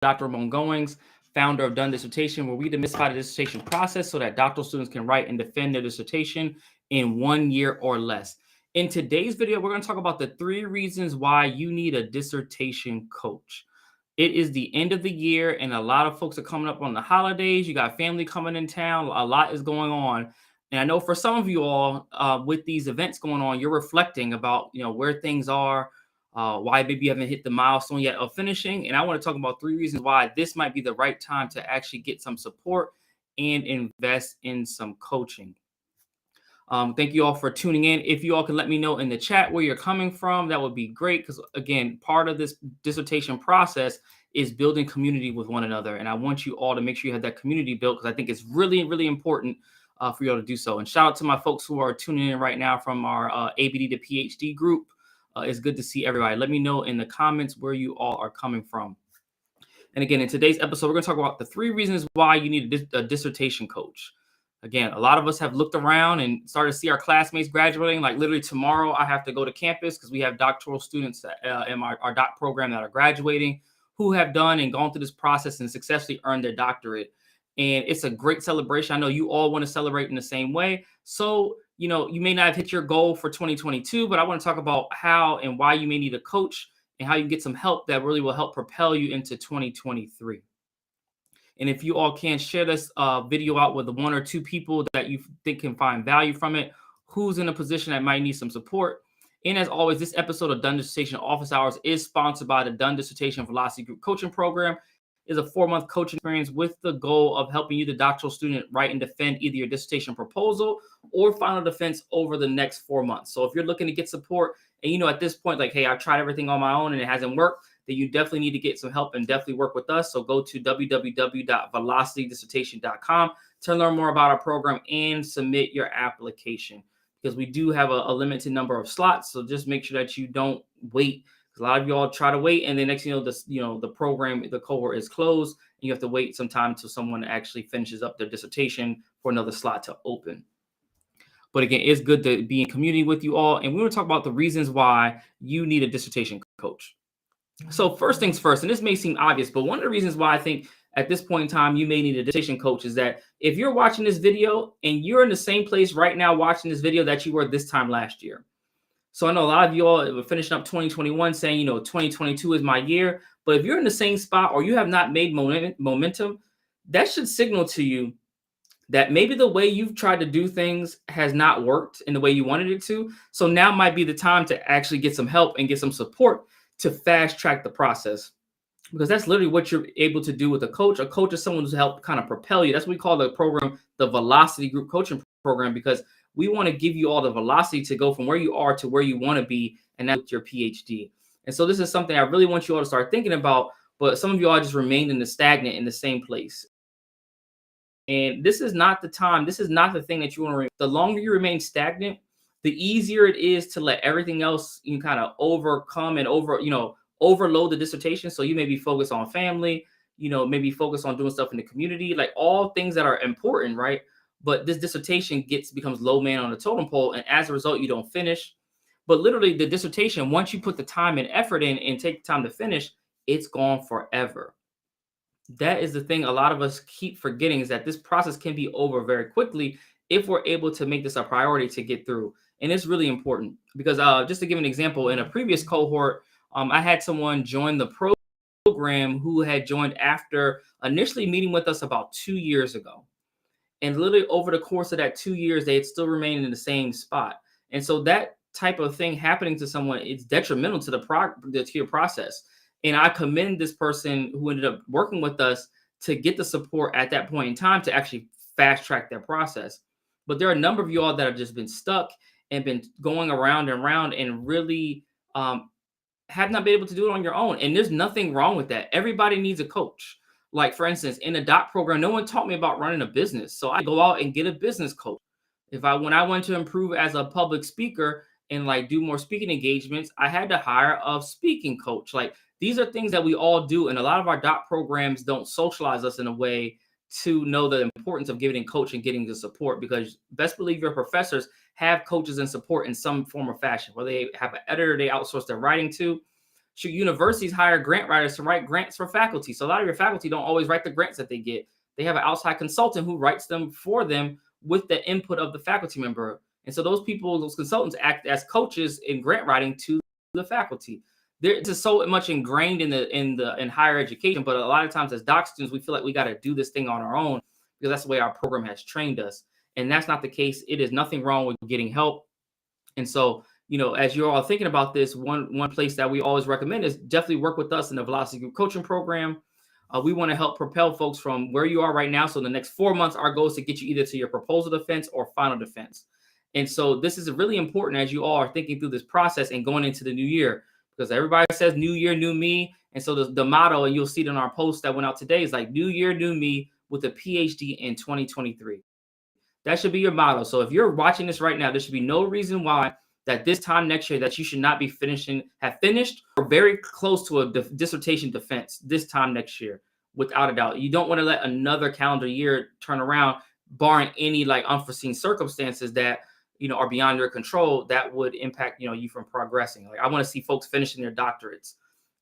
Dr. Ramon Goings, founder of Done Dissertation, where we demystify the dissertation process so that doctoral students can write and defend their dissertation in 1 year or less. In today's video, we're going to talk about the 3 reasons why you need a dissertation coach. It is the end of the year, and a lot of folks are coming up on the holidays. You got family coming in town. A lot is going on. And I know for some of you all, with these events going on, you're reflecting about, where things are, why maybe you haven't hit the milestone yet of finishing. And I want to talk about 3 reasons why this might be the right time to actually get some support and invest in some coaching. Thank you all for tuning in. If you all can let me know in the chat where you're coming from, that would be great. Because again, part of this dissertation process is building community with one another. And I want you all to make sure you have that community built, because I think it's really, really important for you all to do so. And shout out to my folks who are tuning in right now from our ABD to PhD group. It's good to see everybody. Let me know in the comments where you all are coming from. And again, in today's episode, we're going to talk about the 3 reasons why you need a dissertation coach. Again, a lot of us have looked around and started to see our classmates graduating. Like literally tomorrow, I have to go to campus because we have doctoral students in our doc program that are graduating who have done and gone through this process and successfully earned their doctorate. And it's a great celebration. I know you all want to celebrate in the same way. So, you may not have hit your goal for 2022, but I want to talk about how and why you may need a coach and how you get some help that really will help propel you into 2023. And if you all can share this video out with the 1 or 2 people that you think can find value from it, who's in a position that might need some support. And as always, this episode of Done Dissertation Office Hours is sponsored by the Done Dissertation Velocity Group Coaching Program. It's a 4-month coaching experience with the goal of helping you, the doctoral student, write and defend either your dissertation proposal or final defense over the next 4 months. So if you're looking to get support and at this point, like, hey, I've tried everything on my own and it hasn't worked, then you definitely need to get some help and definitely work with us. So go to www.velocitydissertation.com to learn more about our program and submit your application, because we do have a limited number of slots. So just make sure that you don't wait. A lot of y'all try to wait, and then next the program, the cohort is closed, and you have to wait some time until someone actually finishes up their dissertation for another slot to open. But again, it's good to be in community with you all, and we want to talk about the reasons why you need a dissertation coach. So first things first, and this may seem obvious, but one of the reasons why I think at this point in time you may need a dissertation coach is that if you're watching this video and you're in the same place right now watching this video that you were this time last year. So I know a lot of you all are finishing up 2021 saying, 2022 is my year. But if you're in the same spot or you have not made momentum, that should signal to you that maybe the way you've tried to do things has not worked in the way you wanted it to. So now might be the time to actually get some help and get some support to fast track the process. Because that's literally what you're able to do with a coach. A coach is someone who's helped kind of propel you. That's what we call the program, the Velocity Group Coaching Program, because we want to give you all the velocity to go from where you are to where you want to be, and that's with your PhD. And so this is something I really want you all to start thinking about, but some of you all just remained in the stagnant in the same place. And this is not the time. This is not the thing that you want to remain. The longer you remain stagnant, the easier it is to let everything else you kind of overcome and overload the dissertation. So you may be focused on family, maybe focused on doing stuff in the community, like all things that are important, right? But this dissertation becomes low man on the totem pole, and as a result, you don't finish. But literally, the dissertation, once you put the time and effort in and take the time to finish, it's gone forever. That is the thing a lot of us keep forgetting, is that this process can be over very quickly if we're able to make this a priority to get through. And it's really important because just to give an example, in a previous cohort, I had someone join the program who had joined after initially meeting with us about 2 years ago. And literally over the course of that 2 years, they had still remained in the same spot. And so that type of thing happening to someone, it's detrimental to your process. And I commend this person who ended up working with us to get the support at that point in time to actually fast track their process. But there are a number of you all that have just been stuck and been going around and around and really have not been able to do it on your own. And there's nothing wrong with that. Everybody needs a coach. Like, for instance, in the doc program, no one taught me about running a business. So I go out and get a business coach. When I went to improve as a public speaker and do more speaking engagements, I had to hire a speaking coach. These are things that we all do. And a lot of our doc programs don't socialize us in a way to know the importance of getting coach and getting the support, because best believe your professors have coaches and support in some form or fashion, whether they have an editor they outsource their writing to. Should universities hire grant writers to write grants for faculty? So a lot of your faculty don't always write the grants that they get. They have an outside consultant who writes them for them with the input of the faculty member. And so those people, those consultants act as coaches in grant writing to the faculty. It's just so much ingrained in higher education, but a lot of times as doc students, we feel like we got to do this thing on our own because that's the way our program has trained us. And that's not the case. It is nothing wrong with getting help. And so, as you're all thinking about this, one place that we always recommend is definitely work with us in the Velocity Group coaching program. We want to help propel folks from where you are right now. So in the next 4 months, our goal is to get you either to your proposal defense or final defense. And so this is really important as you all are thinking through this process and going into the new year, because everybody says new year, new me. And so the motto, and you'll see it in our post that went out today, is like new year, new me with a PhD in 2023. That should be your motto. So if you're watching this right now, there should be no reason why that this time next year that you should not be have finished or very close to a dissertation defense this time next year, without a doubt. You don't want to let another calendar year turn around, barring any like unforeseen circumstances that are beyond your control that would impact you from progressing. Like I want to see folks finishing their doctorates.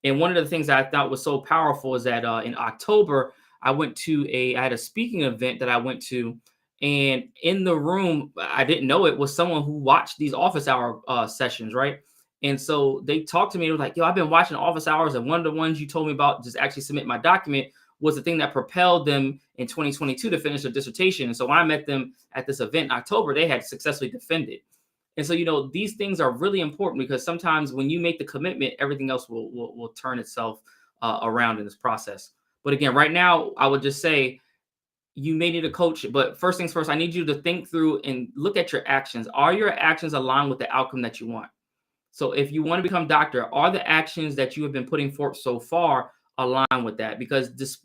And one of the things that I thought was so powerful is that in October I had a speaking event that I went to. And in the room, I didn't know it was someone who watched these office hour sessions, right? And so they talked to me. It was like, yo, I've been watching office hours, and one of the ones you told me about, just actually submit my document, was the thing that propelled them in 2022 to finish their dissertation. And so when I met them at this event in October, they had successfully defended. And so these things are really important because sometimes when you make the commitment, everything else will turn itself around in this process. But again, right now, I would just say, you may need a coach, but first things first, I need you to think through and look at your actions. Are your actions aligned with the outcome that you want? So if you want to become doctor, are the actions that you have been putting forth so far aligned with that? Because this,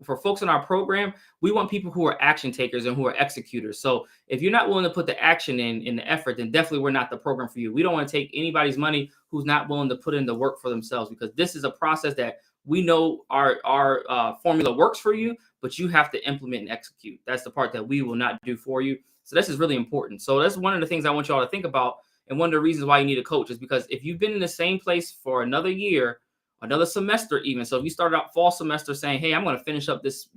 for folks in our program, we want people who are action takers and who are executors. So if you're not willing to put the action in the effort, then definitely we're not the program for you. We don't want to take anybody's money who's not willing to put in the work for themselves, because this is a process that we know our formula works for you, but you have to implement and execute. That's the part that we will not do for you. So this is really important. So that's one of the things I want you all to think about. And one of the reasons why you need a coach is because if you've been in the same place for another year, another semester even. So if you started out fall semester saying, hey, I'm going to finish up this,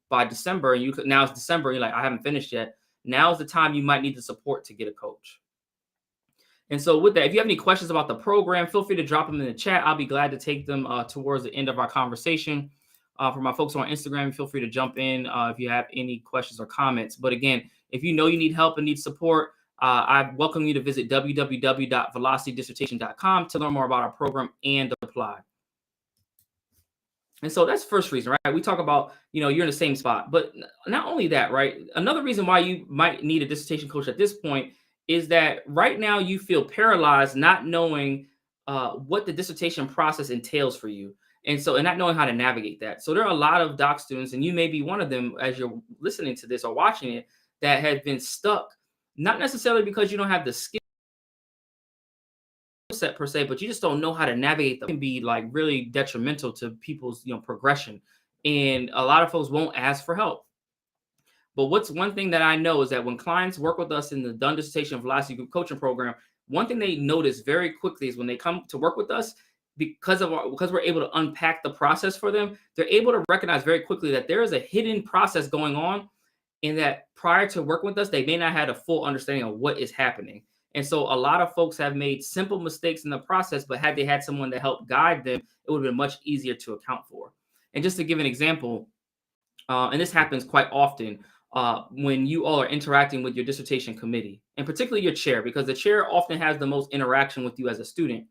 by December, and now it's December, you're like, I haven't finished yet. Now's the time you might need the support to get a coach. And so with that, if you have any questions about the program, feel free to drop them in the chat. I'll be glad to take them towards the end of our conversation. For my folks on Instagram, feel free to jump in if you have any questions or comments. But again, if you know you need help and need support, I welcome you to visit www.velocitydissertation.com to learn more about our program and apply. And so that's the first reason, right? We talk about, you're in the same spot. But not only that, right? Another reason why you might need a dissertation coach at this point is that right now you feel paralyzed, not knowing what the dissertation process entails for you. And not knowing how to navigate that. So there are a lot of doc students, and you may be one of them as you're listening to this or watching it, that have been stuck, not necessarily because you don't have the skill set per se, but you just don't know how to navigate them. It can be like really detrimental to people's progression. And a lot of folks won't ask for help. But what's one thing that I know is that when clients work with us in the Done Dissertation Velocity Group coaching program, one thing they notice very quickly is when they come to work with us, because we're able to unpack the process for them, they're able to recognize very quickly that there is a hidden process going on, and that prior to working with us, they may not have a full understanding of what is happening. And so a lot of folks have made simple mistakes in the process, but had they had someone to help guide them, it would have been much easier to account for. And just to give an example, and this happens quite often when you all are interacting with your dissertation committee, and particularly your chair, because the chair often has the most interaction with you as a student.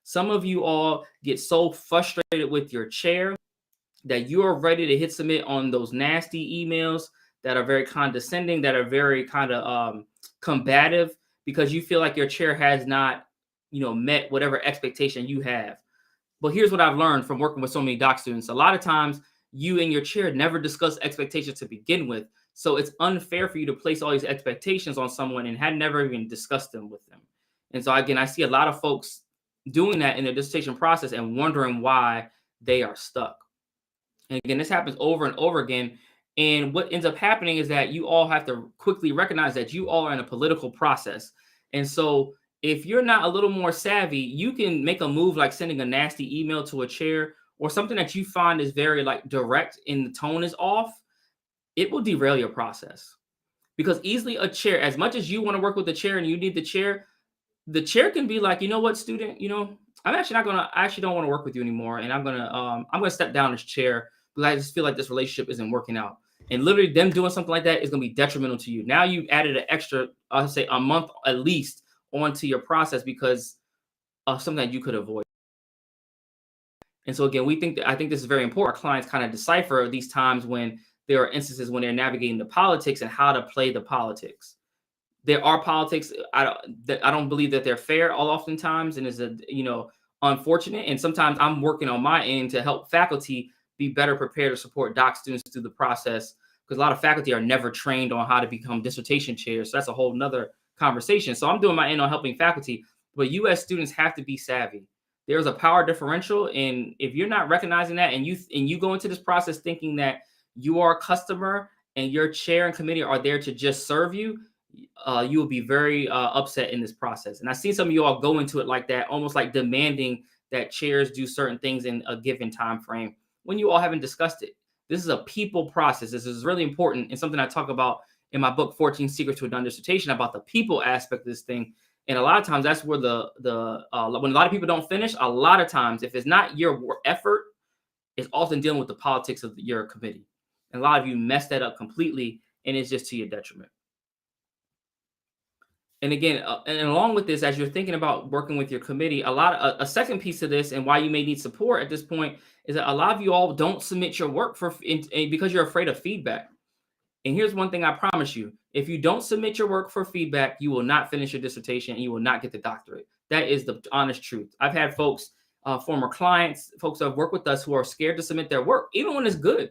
Some of you all get so frustrated with your chair that you are ready to hit submit on those nasty emails that are very condescending, that are very kind of combative, because you feel like your chair has not, met whatever expectation you have. But here's what I've learned from working with so many doc students. A lot of times you and your chair never discuss expectations to begin with. So it's unfair for you to place all these expectations on someone and had never even discussed them with them. And so again, I see a lot of folks doing that in their dissertation process and wondering why they are stuck. And again, this happens over and over again. And what ends up happening is that you all have to quickly recognize that you all are in a political process. And so If you're not a little more savvy, you can make a move like sending a nasty email to a chair or something that you find is very like direct and the tone is off. It will derail your process because easily a chair, as much as you want to work with the chair and you need the chair can be like, you know what, student, I'm actually not gonna, I actually don't want to work with you anymore, and I'm gonna step down this chair because I just feel like this relationship isn't working out. And literally, them doing something like that is gonna be detrimental to you. Now you added an extra, I'll say a month at least onto your process because of something that you could avoid. And so again, I think this is very important. Our clients kind of decipher these times when there are instances when they're navigating the politics and how to play the politics. There are politics. I don't believe that they're fair all oftentimes, and is unfortunate. And sometimes I'm working on my end to help faculty be better prepared to support doc students through the process because a lot of faculty are never trained on how to become dissertation chairs. So that's a whole nother conversation. So I'm doing my end on helping faculty, but U.S. students have to be savvy. There's a power differential, and if you're not recognizing that, and you go into this process thinking that you are a customer and your chair and committee are there to just serve you, you will be very upset in this process. And I've seen some of you all go into it like that, almost like demanding that chairs do certain things in a given time frame when you all haven't discussed it. This is a people process. This is really important and something I talk about in my book, 14 Secrets to a Done Dissertation, about the people aspect of this thing. And a lot of times that's where when a lot of people don't finish, a lot of times, if it's not your effort, it's often dealing with the politics of your committee. And a lot of you mess that up completely, and it's just to your detriment. And again, and along with this, as you're thinking about working with your committee, a second piece of this, and why you may need support at this point, is that a lot of you all don't submit your work because you're afraid of feedback. And here's one thing I promise you: if you don't submit your work for feedback, you will not finish your dissertation and you will not get the doctorate. That is the honest truth. I've had folks, former clients, folks that have worked with us who are scared to submit their work, even when it's good.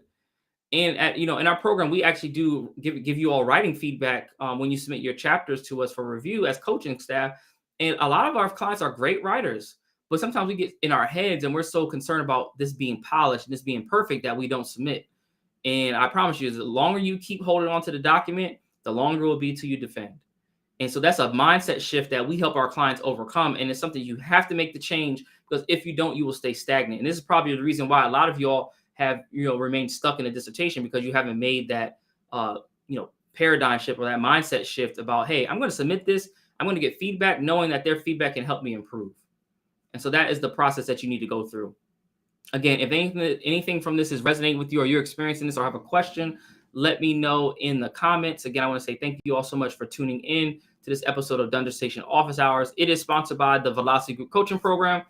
And in our program, we actually do give you all writing feedback when you submit your chapters to us for review as coaching staff. And a lot of our clients are great writers, but sometimes we get in our heads and we're so concerned about this being polished and this being perfect that we don't submit. And I promise you, the longer you keep holding on to the document, the longer it will be till you defend. And so that's a mindset shift that we help our clients overcome. And it's something you have to make the change, because if you don't, you will stay stagnant. And this is probably the reason why a lot of y'all have remained stuck in a dissertation, because you haven't made that paradigm shift or that mindset shift about, hey, I'm going to submit this, I'm going to get feedback, knowing that their feedback can help me improve. And so that is the process that you need to go through. Again, if anything from this is resonating with you, or you're experiencing this or have a question, let me know in the comments. Again, I want to say thank you all so much for tuning in to this episode of Done Dissertation Office Hours. It is sponsored by the Velocity Group Coaching Program.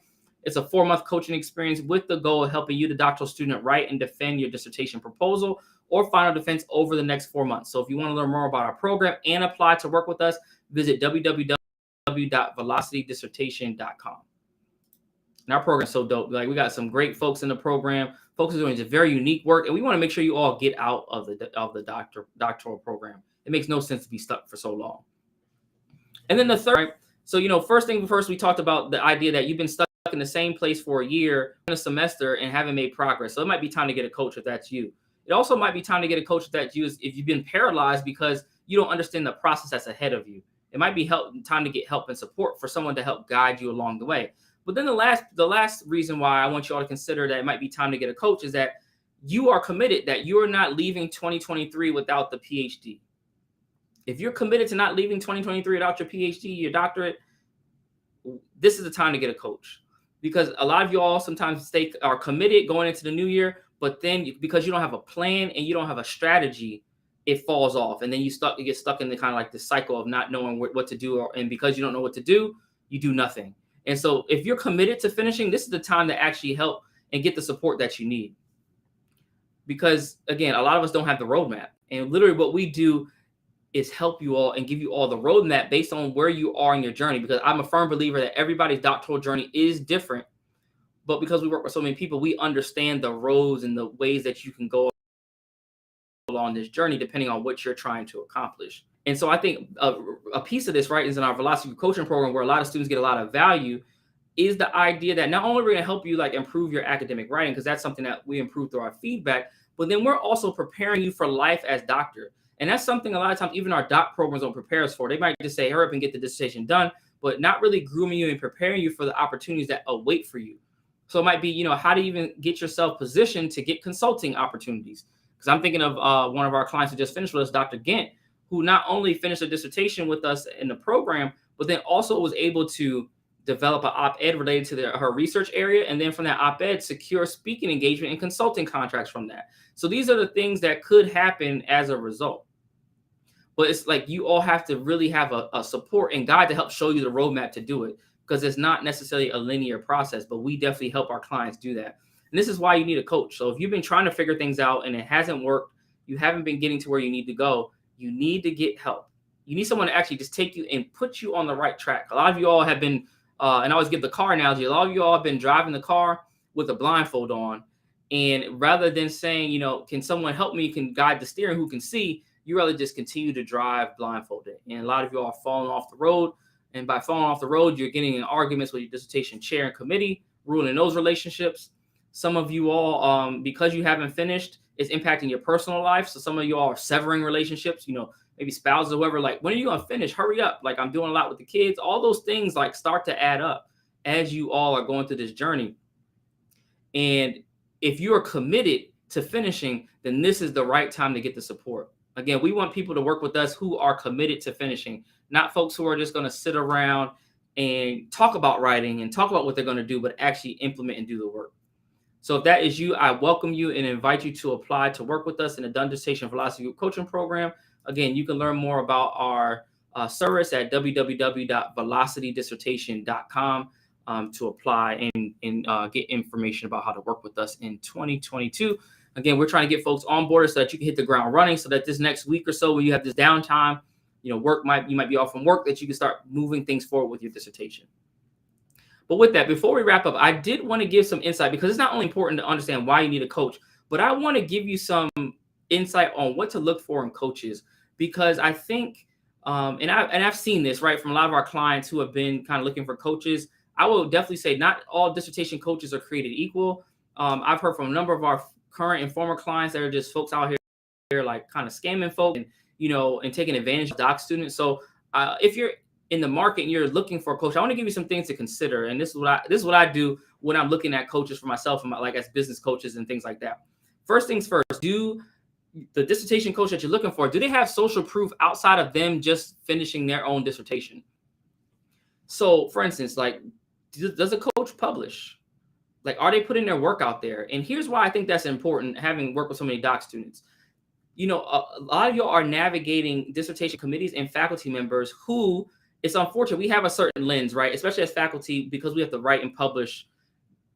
It's a 4-month coaching experience with the goal of helping you, the doctoral student, write and defend your dissertation proposal or final defense over the next 4 months. So if you want to learn more about our program and apply to work with us, visit www.velocitydissertation.com. And our program is so dope. Like, we got some great folks in the program. Folks are doing just very unique work, and we want to make sure you all get out of the doctoral program. It makes no sense to be stuck for so long. And then the third, so first thing first, we talked about the idea that you've been stuck in the same place for a year in a semester and haven't made progress. So it might be time to get a coach if that's you. It also might be time to get a coach if that's you if you've been paralyzed because you don't understand the process that's ahead of you. It might be time to get help and support for someone to help guide you along the way. But then the last reason why I want you all to consider that it might be time to get a coach is that you are committed, that you are not leaving 2023 without the PhD. If you're committed to not leaving 2023 without your PhD, your doctorate, this is the time to get a coach. Because a lot of you all sometimes are committed going into the new year, but then because you don't have a plan and you don't have a strategy, it falls off. And then you get stuck in the kind of like this cycle of not knowing what to do. And because you don't know what to do, you do nothing. And so if you're committed to finishing, this is the time to actually help and get the support that you need. Because again, a lot of us don't have the roadmap. And literally what we do is help you all and give you all the roadmap based on where you are in your journey. Because I'm a firm believer that everybody's doctoral journey is different. But because we work with so many people, we understand the roads and the ways that you can go along this journey depending on what you're trying to accomplish. And so I think a piece of this, right, is in our Velocity Coaching Program, where a lot of students get a lot of value, is the idea that not only we're going to help you like improve your academic writing, because that's something that we improve through our feedback, but then we're also preparing you for life as doctor. And that's something a lot of times even our doc programs don't prepare us for. They might just say, hurry up and get the dissertation done. but not really grooming you and preparing you for the opportunities that await for you. So it might be, how to even get yourself positioned to get consulting opportunities. Because I'm thinking of one of our clients who just finished with us, Dr. Gant, who not only finished a dissertation with us in the program, but then also was able to develop an op-ed related to her research area. And then from that op-ed, secure speaking engagement and consulting contracts from that. So these are the things that could happen as a result. But it's like you all have to really have a support and guide to help show you the roadmap to do it, because it's not necessarily a linear process, but we definitely help our clients do that. And this is why you need a coach. So if you've been trying to figure things out and it hasn't worked, you haven't been getting to where you need to go, you need to get help. You need someone to actually just take you and put you on the right track. A lot of you all have been, and I always give the car analogy, a lot of you all have been driving the car with a blindfold on. And rather than saying, can someone help me, can guide the steering, who can see, you rather just continue to drive blindfolded. And a lot of you all are falling off the road. And by falling off the road, you're getting in arguments with your dissertation chair and committee, ruining those relationships. Some of you all, because you haven't finished, it's impacting your personal life. So some of you all are severing relationships, maybe spouses or whoever, like, when are you going to finish? Hurry up. Like, I'm doing a lot with the kids. All those things like start to add up as you all are going through this journey. And if you are committed to finishing, then this is the right time to get the support. Again, we want people to work with us who are committed to finishing, not folks who are just going to sit around and talk about writing and talk about what they're going to do, but actually implement and do the work. So if that is you, I welcome you and invite you to apply to work with us in the Dissertation Velocity Group Coaching Program. Again, you can learn more about our service at www.velocitydissertation.com to apply and get information about how to work with us in 2022. Again, we're trying to get folks on board so that you can hit the ground running, so that this next week or so when you have this downtime, you might be off from work, that you can start moving things forward with your dissertation. But with that, before we wrap up, I did want to give some insight, because it's not only important to understand why you need a coach, but I want to give you some insight on what to look for in coaches, because I think, and I've seen this, right, from a lot of our clients who have been kind of looking for coaches. I will definitely say not all dissertation coaches are created equal. I've heard from a number of our current and former clients that are just folks out here like kind of scamming folk and taking advantage of doc students. So if you're in the market and you're looking for a coach, I want to give you some things to consider. And this is what I do when I'm looking at coaches for myself, and like as business coaches and things like that. First things first, do the dissertation coach that you're looking for, do they have social proof outside of them just finishing their own dissertation? So for instance, like, does a coach publish? Like, are they putting their work out there? And here's why I think that's important, having worked with so many doc students. A lot of y'all are navigating dissertation committees and faculty members who, it's unfortunate, we have a certain lens, right? Especially as faculty, because we have to write and publish.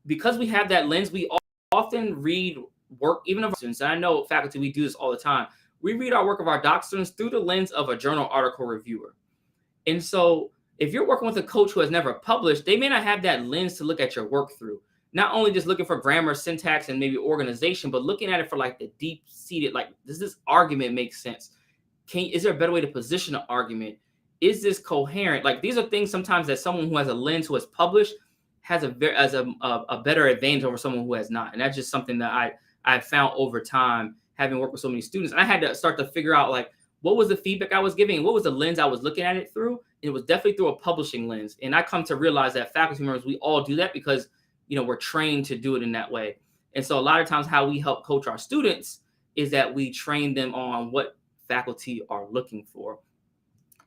Because we have that lens, we often read work, even of our students. And I know faculty, we do this all the time. We read our work of our doc students through the lens of a journal article reviewer. And so if you're working with a coach who has never published, they may not have that lens to look at your work through. Not only just looking for grammar, syntax, and maybe organization, but looking at it for like the deep-seated, like, does this argument make sense? Is there a better way to position an argument? Is this coherent? Like, these are things sometimes that someone who has a lens, who has published, has a better advantage over someone who has not. And that's just something that I've found over time, having worked with so many students. And I had to start to figure out, like, what was the feedback I was giving? And what was the lens I was looking at it through? And it was definitely through a publishing lens. And I come to realize that faculty members, we all do that because we're trained to do it in that way. And so a lot of times how we help coach our students is that we train them on what faculty are looking for.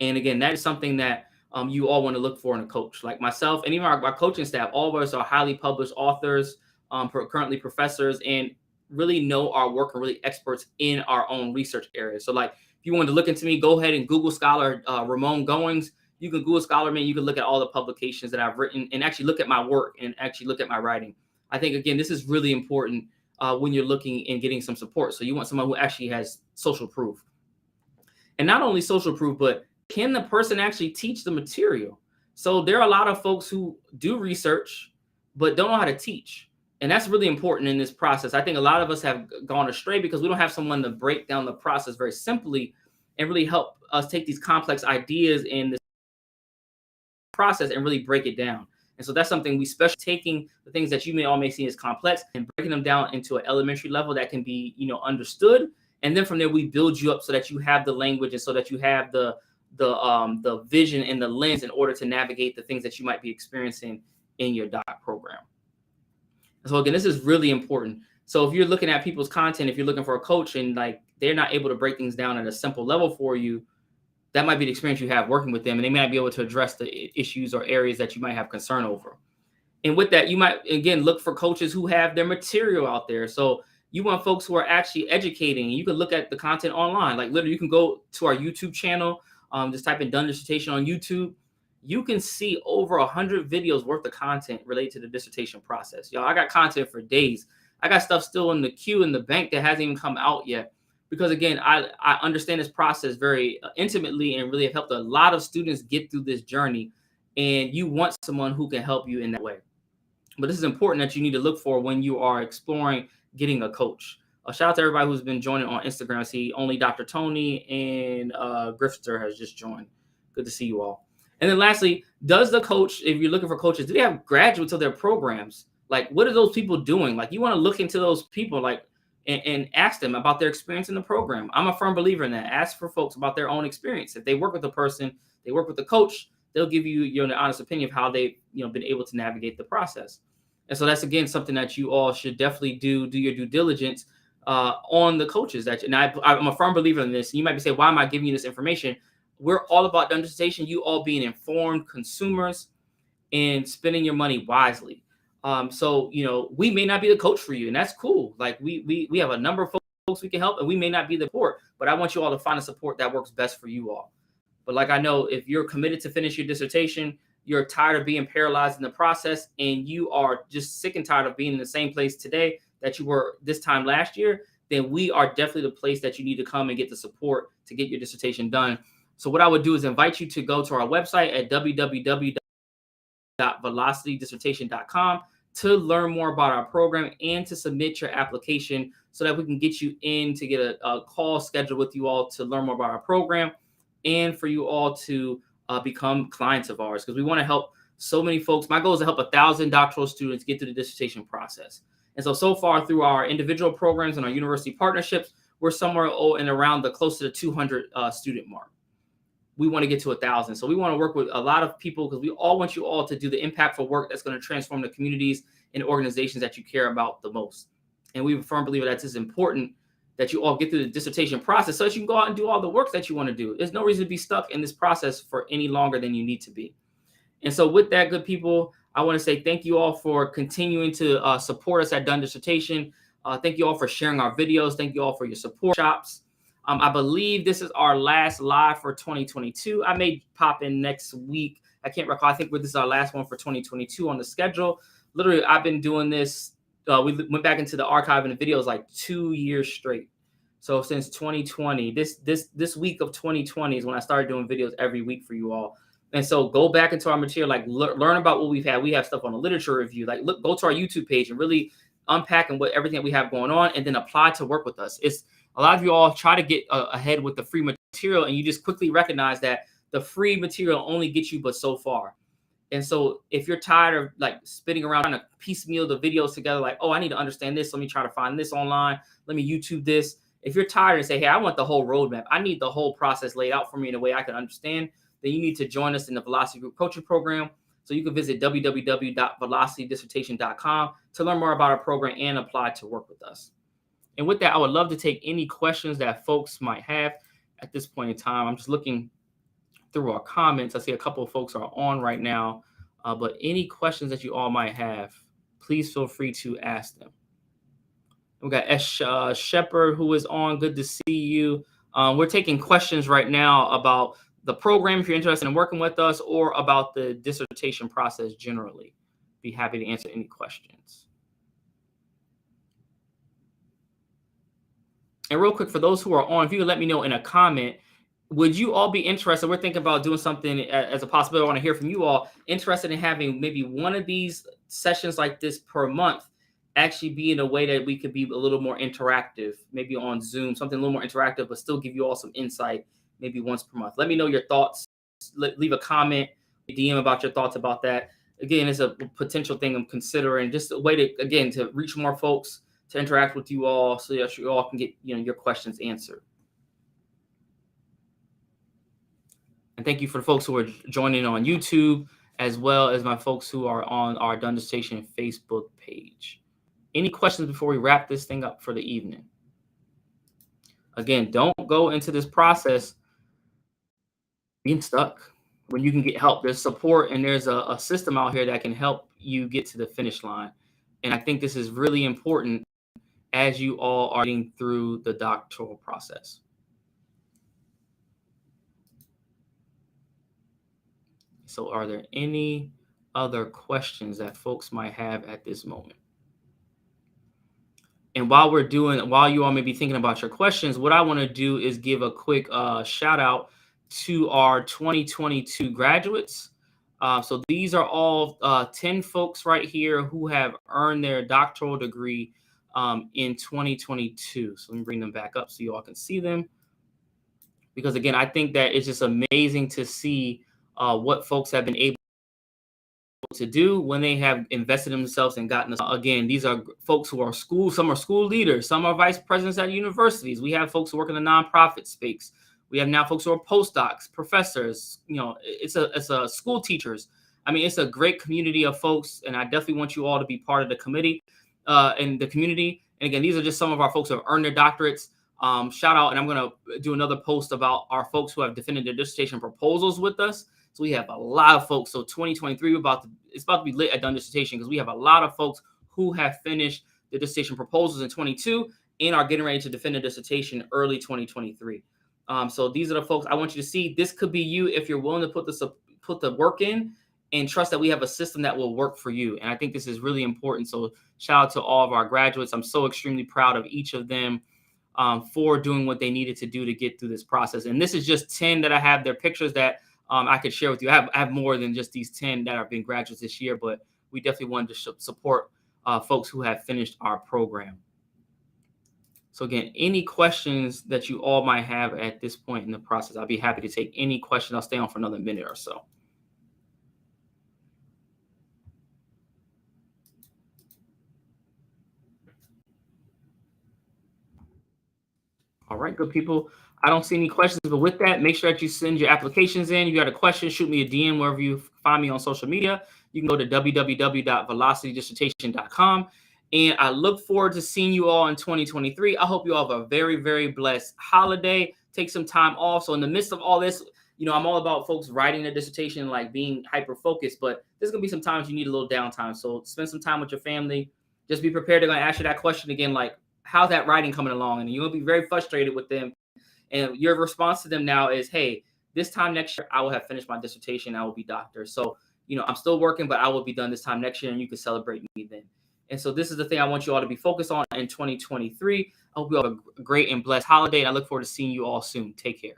And again, that is something that you all want to look for in a coach. Like myself and even our coaching staff, all of us are highly published authors, currently professors, and really know our work and really experts in our own research area. So like, if you want to look into me, go ahead and Google Scholar Ramon Goings. You can Google Scholar me. You can look at all the publications that I've written and actually look at my work and actually look at my writing. I think, again, this is really important when you're looking and getting some support. So you want someone who actually has social proof. And not only social proof, but can the person actually teach the material? So there are a lot of folks who do research, but don't know how to teach. And that's really important in this process. I think a lot of us have gone astray because we don't have someone to break down the process very simply and really help us take these complex ideas in this process and really break it down. And so that's something we special, taking the things that you may see as complex and breaking them down into an elementary level that can be, understood. And then from there, we build you up so that you have the language and so that you have the the vision and the lens in order to navigate the things that you might be experiencing in your doc program. So again, this is really important. So if you're looking at people's content, if you're looking for a coach and like they're not able to break things down at a simple level for you, that might be the experience you have working with them, and they may not be able to address the issues or areas that you might have concern over. And with that, you might again look for coaches who have their material out there. So you want folks who are actually educating. You can look at the content online. Like literally, you can go to our YouTube channel, just type in "Done Dissertation" on YouTube. You can see over 100 videos worth of content related to the dissertation process. Y'all, I got content for days. I got stuff still in the queue in the bank that hasn't even come out yet. Because again, I understand this process very intimately and really have helped a lot of students get through this journey. And you want someone who can help you in that way. But this is important that you need to look for when you are exploring getting a coach. Shout out to everybody who's been joining on Instagram. I see only Dr. Tony and Grifter has just joined. Good to see you all. And then lastly, does the coach, if you're looking for coaches, do they have graduates of their programs? Like, what are those people doing? Like, you want to look into those people, like, and ask them about their experience in the program. I'm a firm believer in that. Ask for folks about their own experience. If they work with a person, they work with the coach, they'll give you an honest opinion of how they've been able to navigate the process. And so that's again something that you all should definitely do your due diligence on the coaches. And I'm a firm believer in this. And you might be saying, why am I giving you this information? We're all about Done Dissertation, you all being informed consumers and spending your money wisely. So we may not be the coach for you, and that's cool. Like we have a number of folks we can help, and we may not be the support, but I want you all to find a support that works best for you all. But like I know, if you're committed to finish your dissertation, you're tired of being paralyzed in the process, and you are just sick and tired of being in the same place today that you were this time last year, then we are definitely the place that you need to come and get the support to get your dissertation done. So what I would do is invite you to go to our website at www.velocitydissertation.com to learn more about our program and to submit your application so that we can get you in to get a call scheduled with you all to learn more about our program and for you all to become clients of ours, because we want to help so many folks. My goal is to help 1,000 doctoral students get through the dissertation process. And so far through our individual programs and our university partnerships, we're somewhere in around the close to the 200 student mark. We want to get to 1,000. So we want to work with a lot of people because we all want you all to do the impactful work that's going to transform the communities and organizations that you care about the most. And we firmly believe that it's important that you all get through the dissertation process so that you can go out and do all the work that you want to do. There's no reason to be stuck in this process for any longer than you need to be. And so with that, good people, I want to say thank you all for continuing to support us at Done Dissertation. Thank you all for sharing our videos. Thank you all for your support shops. I believe this is our last live for 2022. I may pop in next week. I can't recall. I think this is our last one for 2022 on the schedule. Literally, I've been doing this. We went back into the archive and the videos like 2 years straight. So since 2020, this week of 2020 is when I started doing videos every week for you all. And so go back into our material, like learn about what we've had. We have stuff on a literature review. Like go to our YouTube page and really unpack and everything that we have going on, and then apply to work with us. It's a lot of you all try to get ahead with the free material, and you just quickly recognize that the free material only gets you but so far. And so if you're tired of like spinning around trying to piecemeal the videos together, like, oh, I need to understand this. Let me try to find this online. Let me YouTube this. If you're tired and say, hey, I want the whole roadmap, I need the whole process laid out for me in a way I can understand, then you need to join us in the Velocity Group Coaching Program. So you can visit www.velocitydissertation.com to learn more about our program and apply to work with us. And with that, I would love to take any questions that folks might have at this point in time. I'm just looking through our comments. I see a couple of folks are on right now, but any questions that you all might have, please feel free to ask them. We got Shepard who is on. Good to see you. We're taking questions right now about the program if you're interested in working with us, or about the dissertation process generally. Be happy to answer any questions. And real quick, for those who are on, if you could let me know in a comment, would you all be interested? We're thinking about doing something as a possibility. I want to hear from you all. Interested in having maybe one of these sessions like this per month actually be in a way that we could be a little more interactive, maybe on Zoom, something a little more interactive, but still give you all some insight maybe once per month. Let me know your thoughts. Leave a comment, DM about your thoughts about that. Again, it's a potential thing I'm considering, just a way to, again, to reach more folks, to interact with you all so that you all can get your questions answered. And thank you for the folks who are joining on YouTube, as well as my folks who are on our Done Dissertation Facebook page. Any questions before we wrap this thing up for the evening? Again, don't go into this process being stuck when you can get help. There's support and there's a system out here that can help you get to the finish line. And I think this is really important as you all are getting through the doctoral process. So are there any other questions that folks might have at this moment? And while you all may be thinking about your questions, what I want to do is give a quick shout out to our 2022 graduates. So these are all 10 folks right here who have earned their doctoral degree in 2022. So let me bring them back up so you all can see them. Because again, I think that it's just amazing to see what folks have been able to do when they have invested in themselves and gotten this. Again, these are folks who are some are school leaders, some are vice presidents at universities. We have folks who work in the nonprofit space. We have now folks who are postdocs, professors, it's a school teachers. I mean, it's a great community of folks, and I definitely want you all to be part of the committee and the community. And again, these are just some of our folks who have earned their doctorates. Shout out, and I'm going to do another post about our folks who have defended their dissertation proposals with us. So we have a lot of folks. So 2023, it's about to be lit at Done Dissertation because we have a lot of folks who have finished the dissertation proposals in 22 and are getting ready to defend a dissertation early 2023. So these are the folks I want you to see. This could be you if you're willing to put the work in and trust that we have a system that will work for you. And I think this is really important. So shout out to all of our graduates. I'm so extremely proud of each of them for doing what they needed to do to get through this process. And this is just 10 that I have their pictures that I could share with you. I have more than just these 10 that have been graduates this year, but we definitely wanted to support folks who have finished our program. So again, any questions that you all might have at this point in the process, I'll be happy to take any question. I'll stay on for another minute or so. All right, good people. I don't see any questions, but with that, make sure that you send your applications in. If you got a question, shoot me a DM wherever you find me on social media. You can go to www.velocitydissertation.com. And I look forward to seeing you all in 2023. I hope you all have a very, very blessed holiday. Take some time off. So in the midst of all this, I'm all about folks writing a dissertation, like being hyper-focused, but there's going to be some times you need a little downtime. So spend some time with your family. Just be prepared. They're going to ask you that question again, like, how's that writing coming along? And you'll be very frustrated with them. And your response to them now is, hey, this time next year, I will have finished my dissertation. I will be doctor. So, I'm still working, but I will be done this time next year, and you can celebrate me then. And so this is the thing I want you all to be focused on in 2023. I hope you have a great and blessed holiday, and I look forward to seeing you all soon. Take care.